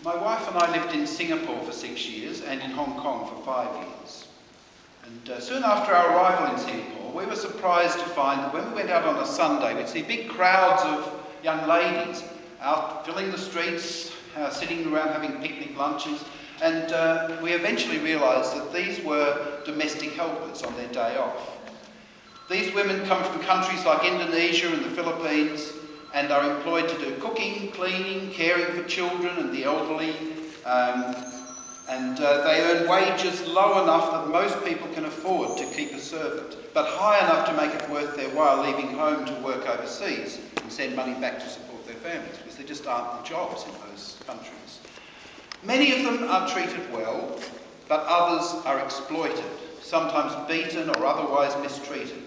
My wife and I lived in Singapore for 6 years and in Hong Kong for 5 years. And soon after our arrival in Singapore, we were surprised to find that when we went out on a Sunday, we'd see big crowds of young ladies out filling the streets, sitting around having picnic lunches. And we eventually realised that these were domestic helpers on their day off. These women come from countries like Indonesia and the Philippines and are employed to do cooking, cleaning, caring for children and the elderly. They earn wages low enough that most people can afford to keep a servant, but high enough to make it worth their while leaving home to work overseas and send money back to support their families, because there just aren't the jobs in those countries. Many of them are treated well, but others are exploited, sometimes beaten or otherwise mistreated.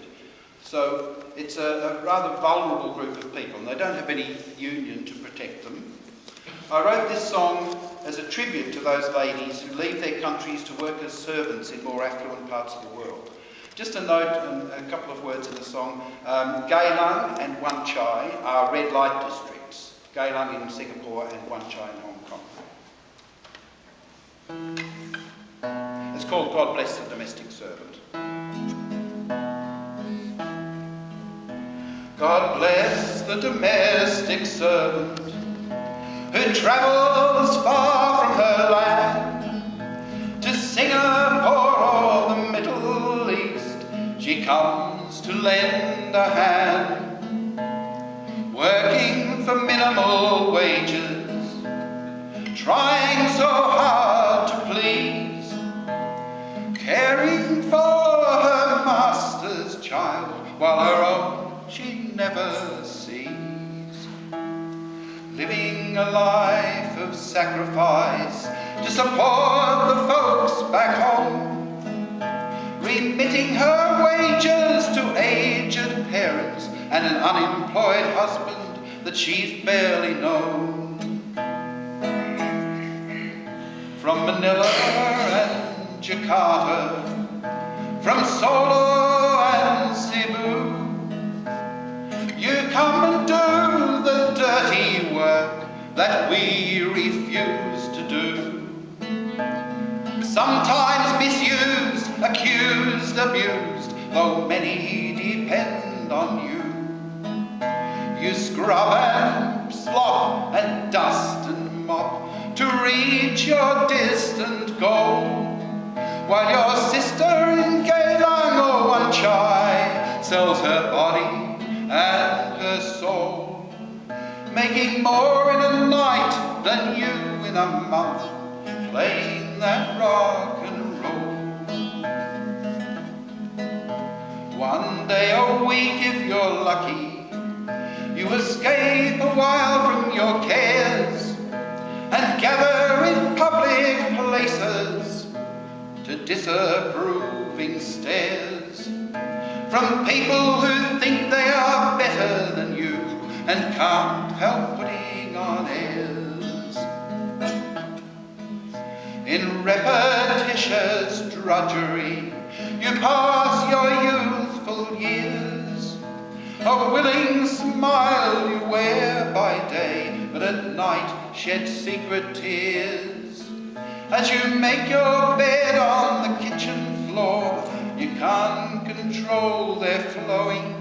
So it's a rather vulnerable group of people, and they don't have any union to protect them. I wrote this song as a tribute to those ladies who leave their countries to work as servants in more affluent parts of the world. Just a note and a couple of words in the song. Geylang and Wan Chai are red light districts. Geylang in Singapore and Wan Chai in Hong Kong. It's called God Bless the Domestic Servant. God bless the domestic servant who travels far from her land to Singapore or the Middle East. She comes to lend a hand, working for minimal wages, trying so hard to please, caring for her master's child while her own she never sees, living a life of sacrifice to support the folks back home, remitting her wages to aged parents and an unemployed husband that she's barely known. From Manila and Jakarta, from Solo and Cebu, you come and do the dirty work that we refuse to do. Sometimes misused, accused, abused, though many depend on you. You scrub and slop and dust and mop to reach your distant goal, while your sister in Geylang or Wan Chai sells her body and her soul, making more in a night than you in a month, playing that rock and roll. One day a week if you're lucky, you escape a while from your cares and gather in public places to disapproving stares from people who think they are better than you and can't help putting on airs. In repetitious drudgery, you pass your youthful years, a willing smile you wear by day, but at night shed secret tears. As you make your bed on the kitchen floor, you can't control their flowing,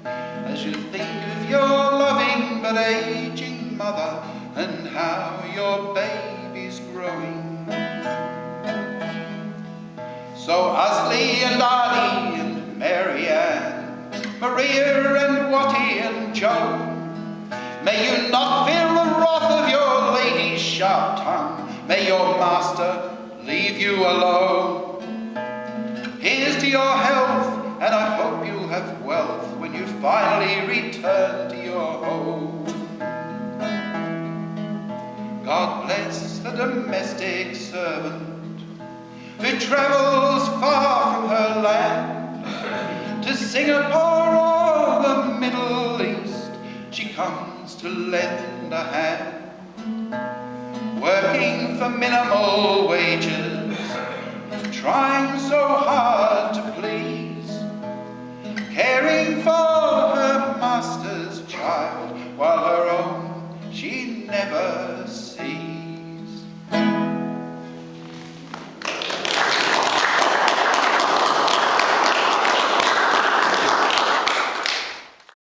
as you think of your loving but aging mother and how your baby's growing. So Usli and Ali and Marianne, Maria and Wattie and Joan, may you not feel the wrath of your lady's sharp tongue. May your master leave you alone. Here's to your health, and I hope you'll have wealth when you finally return to your home. God bless the domestic servant who travels far from her land to Singapore or the Middle East. She comes to lend a hand, working for minimal wages, trying so hard to please, caring for her master's child while her own she never